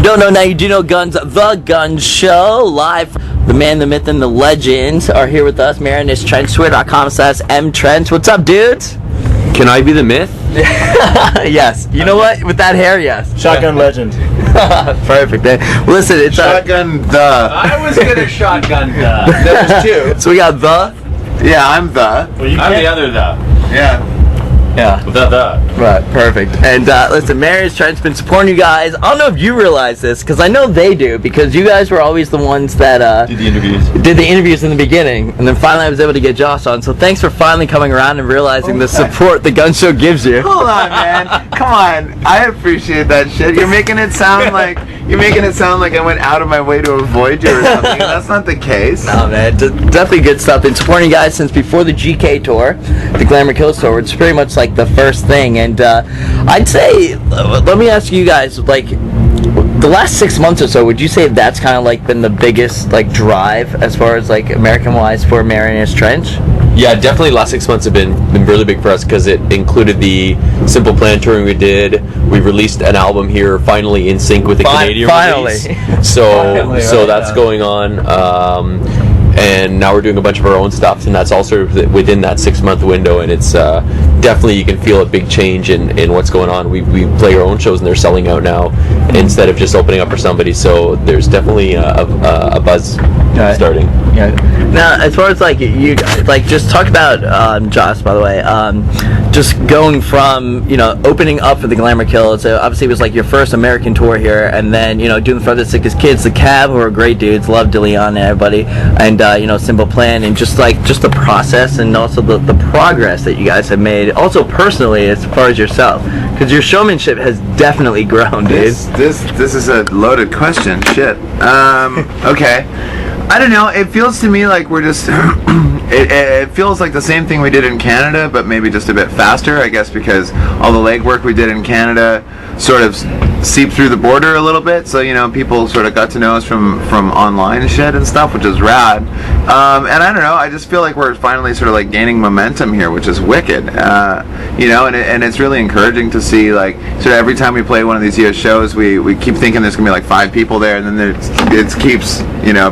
you don't know now, you do know Gunz, the Gunz Show, live. The man, the myth, and the legends are here with us. Marianas, Twitter.com/mtrents. What's up, dudes? Can I be the myth? Yes. You know what? With that hair, yes. Shotgun legend. Perfect. Listen, it's shotgun the. I was gonna shotgun the. That was two. So we got the. Yeah, I'm the. Well, I'm the other the. Yeah. Yeah. The. Right, perfect. And listen, Marianas Trent's been supporting you guys. I don't know if you realize this, because I know they do, because you guys were always the ones that Did the interviews. Did the interviews in the beginning, and then finally I was able to get Josh on. So thanks for finally coming around and realizing the support the Gunz Show gives you. Hold on, man. Come on. I appreciate that shit. You're making it sound like I went out of my way to avoid you or something. That's not the case. No, man. Definitely good stuff. Been supporting you guys since before the GK tour, the Glamour Kills tour. It's pretty much like the first thing. And I'd say, let me ask you guys, like, the last 6 months or so, would you say that's kind of like been the biggest like drive as far as like American-wise for Marianas Trench? Yeah, definitely. Last 6 months have been really big for us because it included the Simple Plan touring we did. We released an album here, finally in sync with the Canadian release. So that's going on. And now we're doing a bunch of our own stuff, and that's also within that 6 month window. And it's definitely, you can feel a big change in what's going on. We play our own shows, and they're selling out now instead of just opening up for somebody. So there's definitely a buzz starting. Yeah. Now, as far as like you guys, like just talk about Josh, by the way, just going from opening up for the Glamour Kills. So obviously it was like your first American tour here, and then doing the Further Sickest Kids, the Cab, who are great dudes, love DeLeon and everybody, and Simple Plan, and just the process and also the progress that you guys have made, also personally as far as yourself, because your showmanship has definitely grown, dude. This is a loaded question. Shit. Okay. I don't know. It feels to me like we're just. It feels like the same thing we did in Canada, but maybe just a bit faster, I guess, because all the legwork we did in Canada sort of seeped through the border a little bit. So people sort of got to know us from online shit and stuff, which is rad. And I don't know. I just feel like we're finally sort of like gaining momentum here, which is wicked. And it's really encouraging to see, like, sort of every time we play one of these US shows, we keep thinking there's gonna be like 5 people there, and then it keeps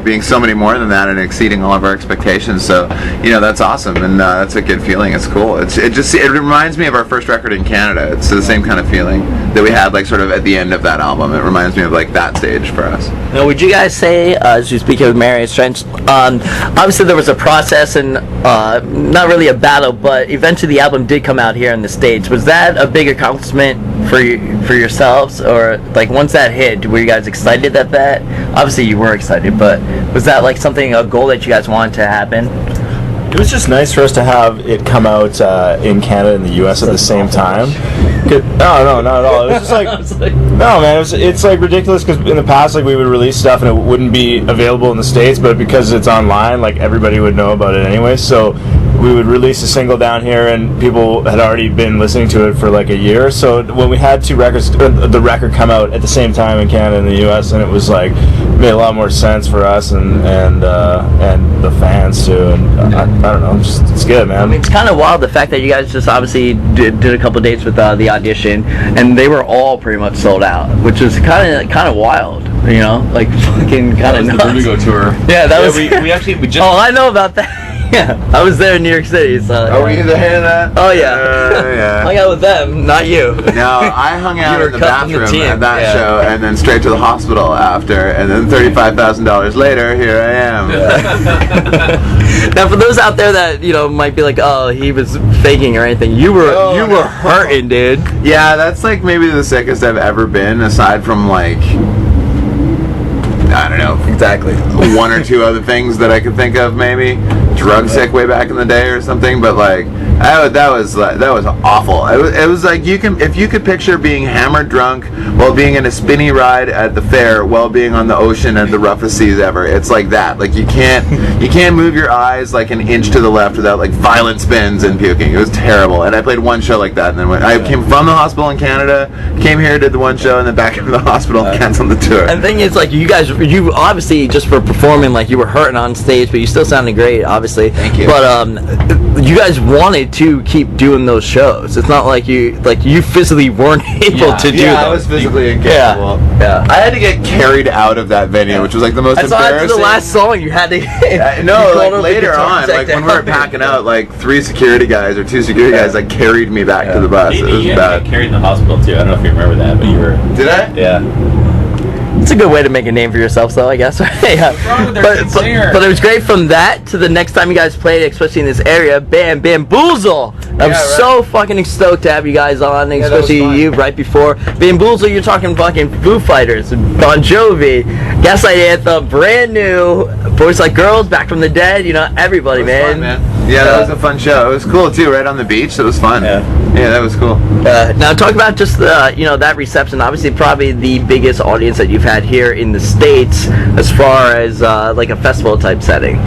being so many more than that and exceeding all of our expectations. So that's awesome, and that's a good feeling. It's cool. It reminds me of our first record in Canada. It's the same kind of feeling that we had, like, sort of at the end of that album. It reminds me of like that stage for us. Now, would you guys say, as you speak of Marianas Trench, obviously there was a process and not really a battle, but eventually the album did come out here in the States. Was that a big accomplishment for yourselves, or like once that hit, were you guys excited that obviously you were excited, but was that like a goal that you guys wanted to happen? It was just nice for us to have it come out in Canada and the U.S. at the same time. No, not at all. It was just like, no, man. It's like ridiculous because in the past, like, we would release stuff and it wouldn't be available in the States, but because it's online, like, everybody would know about it anyway. So we would release a single down here, and people had already been listening to it for like a year. So when we had two records, the record come out at the same time in Canada and the U.S., and it was like made a lot more sense for us and the fans too. And I don't know, it's good, man. I mean, it's kind of wild the fact that you guys just obviously did a couple dates with the audition, and they were all pretty much sold out, which is kind of wild, like fucking kind of nuts. The Vertigo tour. Yeah, that was. We just. Oh, I know about that. Yeah, I was there in New York City. So, were you there in that? Oh yeah. Yeah. Hung out with them, not you. No, I hung out in the bathroom at that show, and then straight to the hospital after, and then $35,000 later, here I am. Yeah. Now, for those out there that might be like, oh, he was faking or anything, you were hurting, dude. Yeah, that's like maybe the sickest I've ever been, aside from like, I don't know, exactly, 1 or 2 other things that I could think of, maybe drug sick way back in the day or something. But like that was awful. It was like, if you could picture being hammered drunk while being in a spinny ride at the fair while being on the ocean at the roughest seas ever. It's like that. Like you can't move your eyes like an inch to the left without like violent spins and puking. It was terrible. And I played one show like that, and then I came from the hospital in Canada, came here, did the one show, and then back into the hospital and canceled the tour. And the thing is, like, you obviously, just for performing, like, you were hurting on stage, but you still sounded great, obviously. obviously. Thank you. But you guys wanted to keep doing those shows. It's not like you physically weren't able to do them. I was physically incapable. Yeah. I had to get carried out of that venue, which was like the most That's why embarrassing. after the last song, you had to. No, like later on, like when we were packing out, like 3 security guys or 2 security guys like carried me back to the bus. It was bad. Carried in the hospital too. I don't know if you remember that, but you were. Did I? Yeah. It's a good way to make a name for yourself, though, I guess. Yeah. But it was great from that to the next time you guys played, especially in this area. Bamboozle! I'm so fucking stoked to have you guys on, especially you right before. Bamboozle, you're talking fucking Foo Fighters, Bon Jovi, Gaslight Anthem, brand new, Boys Like Girls, Back from the Dead, everybody, man. Fun, man. Yeah, that was a fun show. It was cool, too, right on the beach. It was fun. Yeah, that was cool. Now, talk about just, that reception. Obviously, probably the biggest audience that you've had here in the States as far as, like a festival-type setting.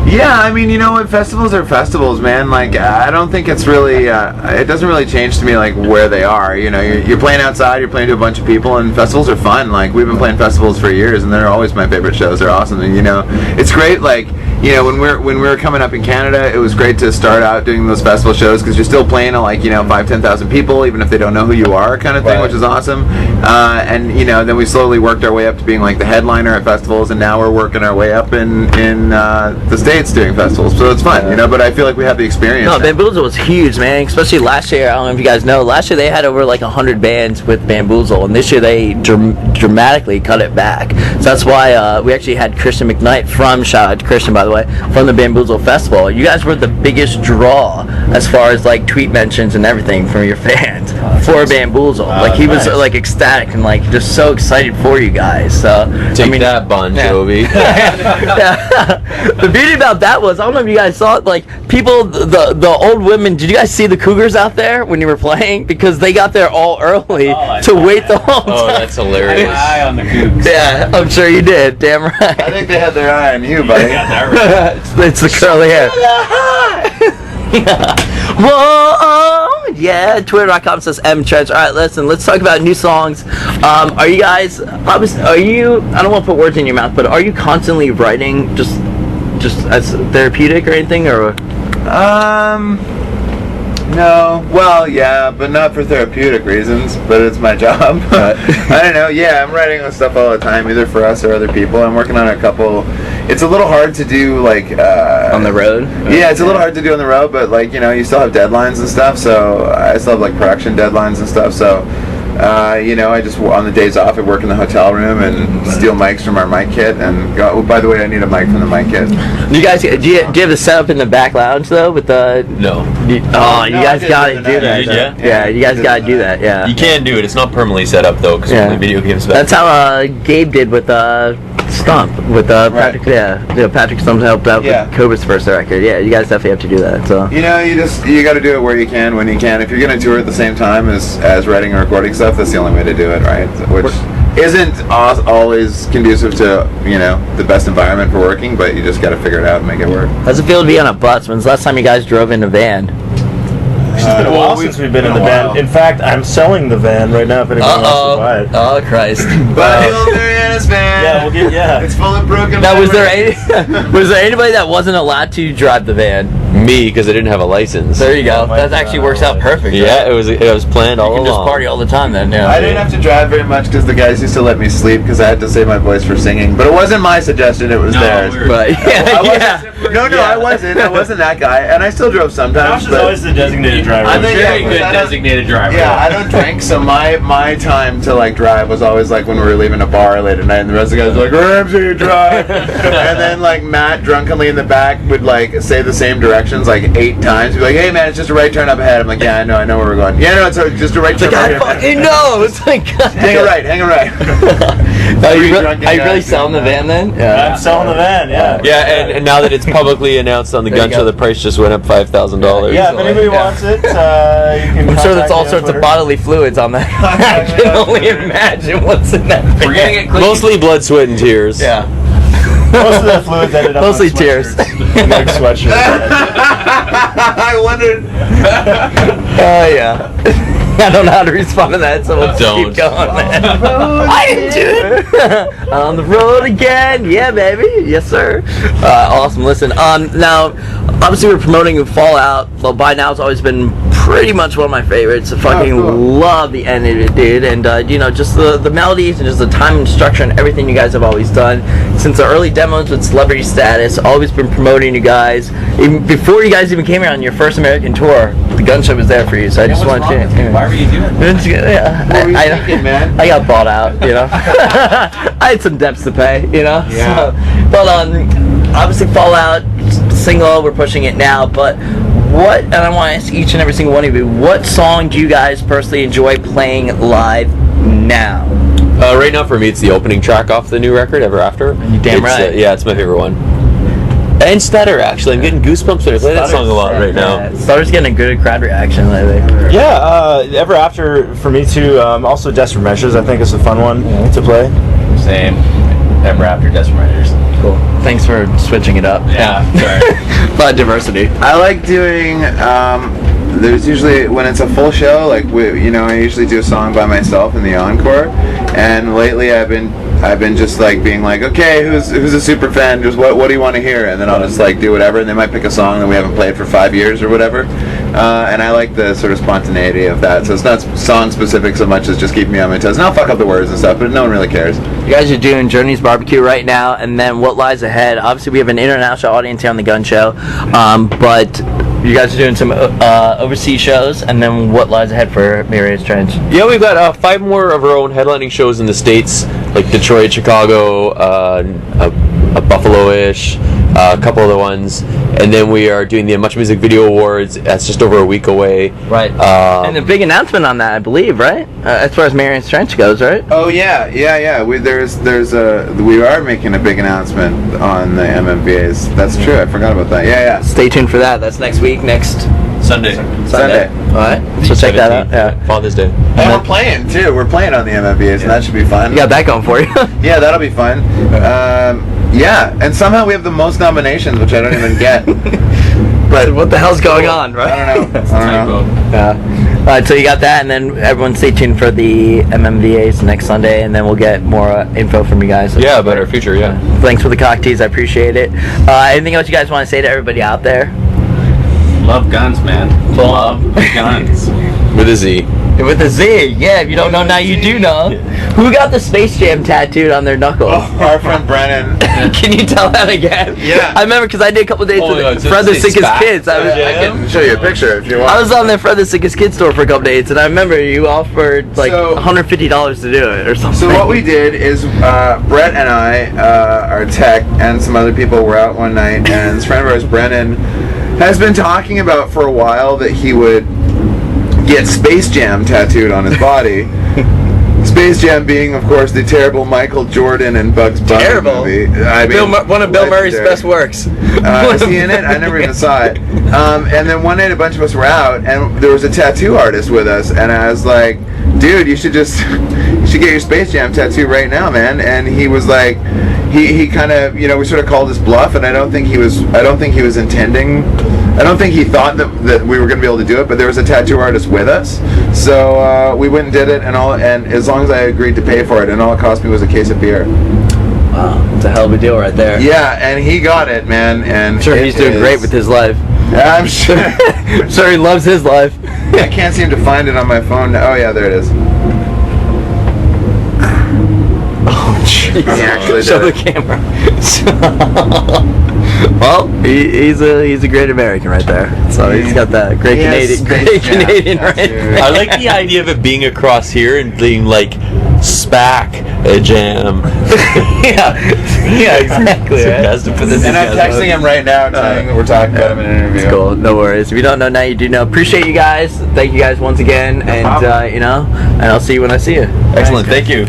Yeah, I mean, you know what? Festivals are festivals, man. Like, I don't think it's really, it doesn't really change to me, like, where they are. You're playing outside, you're playing to a bunch of people, and festivals are fun. Like, we've been playing festivals for years, and they're always my favorite shows. They're awesome, and, it's great, like, when we were coming up in Canada, it was great to start out doing those festival shows, because you're still playing to, like, 5,000-10,000 people, even if they don't know who you are, kind of thing, which is awesome. And, then we slowly worked our way up to being, like, the headliner at festivals, and now we're working our way up in the States doing festivals, so it's fun, but I feel like we have the experience. No, Bamboozle was huge, man, especially last year. I don't know if you guys know, last year they had over like 100 bands with Bamboozle, and this year they dramatically cut it back. So that's why we actually had Christian McKnight shout out to Christian, by the way, from the Bamboozle Festival. You guys were the biggest draw as far as like tweet mentions and everything from your fans for Bamboozle. Like he was like ecstatic and like just so excited for you guys. So Take that, Bon Jovi. The beauty about that was, I don't know if you guys saw it, like people, the old women, did you guys see the cougars out there when you were playing? Because they got there all early to wait the whole time. Oh, that's hilarious. Eye on the cougs. Yeah, I'm sure you did. Damn right. I think they had their eye on you, buddy. It's the curly hair. Whoa, yeah. Twitter.com says M-Trench. All right, listen, let's talk about new songs. Are you guys, I don't want to put words in your mouth, but are you constantly writing just as therapeutic or anything, or? No. Well, yeah, but not for therapeutic reasons, but it's my job. I don't know. Yeah, I'm writing on stuff all the time, either for us or other people. I'm working on a couple. It's a little hard to do, like... on the road? Yeah, it's a little hard to do on the road, but, like, you still have deadlines and stuff, so I still have, like, production deadlines and stuff, so... I just, on the days off, I work in the hotel room and steal mics from our mic kit. And by the way, I need a mic from the mic kit. You guys, do you have the setup in the back lounge though? With the No. You guys gotta do that. Yeah, you guys gotta do that. Yeah. You can do it. It's not permanently set up though, because only video games. That's how Gabe did with Stump with Patrick. Yeah, Patrick Stump helped out with Cobra's first record. Yeah, you guys definitely have to do that. So you got to do it where you can, when you can. If you're gonna tour at the same time as writing and recording stuff, that's the only way to do it, right? Which isn't always conducive to the best environment for working, but you just got to figure it out and make it work. How's it feel to be on a bus? When's the last time you guys drove in a van? It's been a while since we've been in the van. In fact, I'm selling the van right now if anyone wants to buy it. Oh, Christ. Buy the old Marianas van. Yeah, It's full of broken Now, was memories. there anybody that wasn't allowed to drive the van? Me, because I didn't have a license. There you go. That actually works out perfect. Yeah, it was planned all You along. can just party all the time then. Yeah. I didn't have to drive very much because the guys used to let me sleep because I had to save my voice for singing. But it wasn't my suggestion; it was theirs. Right. I wasn't that guy, and I still drove sometimes. Josh is always the designated driver. I'm a very good designated driver. Yeah, I don't drink, so my time to like drive was always like when we were leaving a bar late at night, and the rest of the guys were like, "Ramsey, drive," and then like Matt drunkenly in the back would like say the same directions like 8 times. He'd be like, "Hey man, it's just a right turn up ahead." I'm like, "Yeah, I know where we're going." "Yeah, no, it's just a right turn up ahead." I fucking know. It's like Hang a right. Are you really selling the van then? I'm selling the van. Yeah. Yeah, and now that it's publicly announced on the Gunz Show, the price just went up $5,0and. Yeah, if anybody wants it, you can. I'm sure there's all contact me on sorts of Twitter. bodily fluids on that. I can only imagine what's in that van. We're gonna get clean. Mostly blood, sweat, and tears. Yeah. Most of the fluids ended up Mostly on tears. like sweatshirts. I wondered. Oh yeah. I don't know how to respond to that, so let's Don't. keep going, man. I didn't do it. On the road again, yeah, baby, yes, sir. Awesome. Listen, now, obviously, we're promoting Fallout. Well, by now, it's always been pretty much one of my favorites. I fucking love the end of it, dude, and just the melodies and just the time and structure and everything you guys have always done since the early demos with Celebrity Status. Always been promoting you guys. Even before you guys even came here on your first American tour, the Gunz Show was there for you. So I just wanted to. Why were you doing that? What were you thinking, man? I got bought out, I had some debts to pay, Yeah. So, but obviously Fallout single, we're pushing it now. But what? And I want to ask each and every single one of you, what song do you guys personally enjoy playing live now? Right now, for me, it's the opening track off the new record, Ever After. You damn right. Yeah, it's my favorite one. And Stutter, actually. I'm getting goosebumps when I play that song a lot right now. Stutter's getting a good crowd reaction lately. Yeah, Ever After for me too. Also, Desperate Measures I think is a fun one to play. Same. Ever After Desperate Measures. Cool. Thanks for switching it up. Yeah, sorry. A lot of diversity. I like doing. There's usually when it's a full show, like I usually do a song by myself in the encore, and lately I've been just like being like, okay, who's a super fan? Just what do you want to hear? And then I'll just like do whatever, and they might pick a song that we haven't played for 5 years or whatever. And I like the sort of spontaneity of that. So it's not song specific so much as just keeping me on my toes. And I'll fuck up the words and stuff, but no one really cares. You guys are doing Journey's Barbecue right now, and then what lies ahead? Obviously, we have an international audience here on the Gunz Show, but you guys are doing some overseas shows, and then what lies ahead for Marianas Trench? Yeah, we've got 5 more of our own headlining shows in the States, like Detroit, Chicago, Buffalo-ish, a couple other ones, and then we are doing the Much Music Video Awards. That's just over a week away. Right. And a big announcement on that, I believe, right? As far as Marianas Trench goes, right? Oh yeah. We are making a big announcement on the MMVAs. That's true. I forgot about that. Yeah. Stay tuned for that. That's next week, next Sunday. Sunday. All right. So check that out. Yeah. Father's Day. And we're playing too. We're playing on the MMVAs, and that should be fun. You got that going for you. Yeah, that'll be fun. Yeah, and somehow we have the most nominations, which I don't even get. But what the hell's going on, right? I don't know. Yeah. All right, so you got that, and then everyone stay tuned for the MMVAs next Sunday, and then we'll get more info from you guys. Yeah, about our future, yeah. Thanks for the cocktails. I appreciate it. Anything else you guys want to say to everybody out there? Love Gunz, man. Love Gunz. With a Z. With a Z, yeah. If you don't know now, you do know. Who got the Space Jam tattooed on their knuckle? Oh, our friend Brennan. Can you tell that again? Yeah. I remember because I did a couple days with Fred the Sickest Kids. I can show you a picture if you want. I was on their Fred the Sickest Kids store for a couple days, and I remember you offered like $150 to do it or something. So what we did is Brett and I, our tech, and some other people were out one night, and this friend of ours, Brennan, has been talking about for a while that he would get Space Jam tattooed on his body. Space Jam being, of course, the terrible Michael Jordan and Bugs Bunny movie. I mean, one of Bill Murray's best works. Is he in it? I never even saw it. And then one night a bunch of us were out, and there was a tattoo artist with us, and I was like, dude, you should get your Space Jam tattoo right now, man. And he was like, he kind of, we sort of called his bluff, and I don't think he was intending. I don't think he thought that we were going to be able to do it, but there was a tattoo artist with us, so we went and did it, and as long as I agreed to pay for it, and all it cost me was a case of beer. Wow, it's a hell of a deal right there. Yeah, and he got it, man. And I'm sure he's doing great with his life. Yeah, I'm sure. I'm sure he loves his life. I can't seem to find it on my phone. Oh yeah, there it is. Oh, jeez. He actually Show did the camera. Well, he's a great American right there. So he's got that great Canadian right there. I like the idea of it being across here and being like SPAC a jam. yeah, exactly. Right? Has to put this And I'm texting him right now, telling him that we're talking about him in an interview. It's cool. No worries. If you don't know now, you do know. Appreciate you guys. Thank you guys once again, and and I'll see you when I see you. Excellent. Thank you.